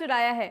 चुराया है?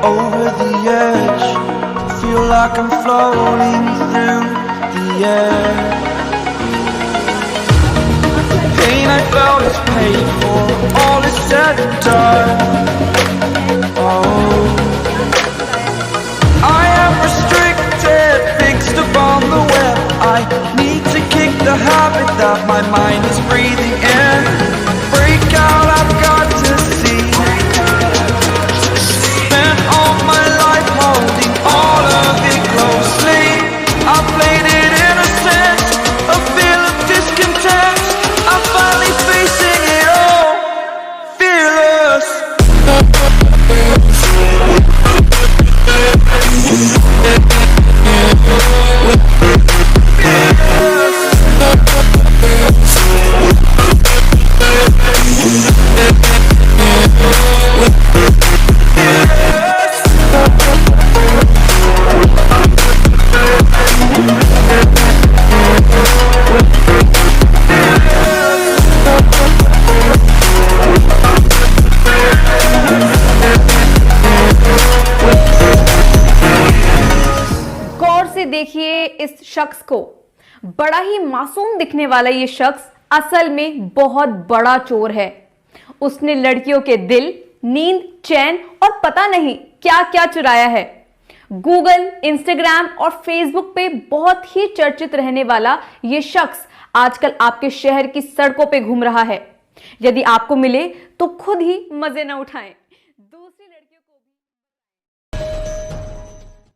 Over the edge, feel like I'm floating through the air. Pain I felt is paid for, all is said and done. Oh, I am restricted, fixed upon the web. I need to kick the habit that my mind is breathing in. Break out, I've got to see. Spent all my life holding all of it closely. I played it innocent, a feel of discontent. I'm finally facing it all, fearless. देखिए इस शख्स को। बड़ा ही मासूम दिखने वाला ये शख्स असल में बहुत बड़ा चोर है। उसने लड़कियों के दिल, नींद, चैन और पता नहीं क्या क्या चुराया है। गूगल, इंस्टाग्राम और फेसबुक पे बहुत ही चर्चित रहने वाला ये शख्स आजकल आपके शहर की सड़कों पे घूम रहा है। यदि आपको मिले तो खुद ही मजे न उठाएं।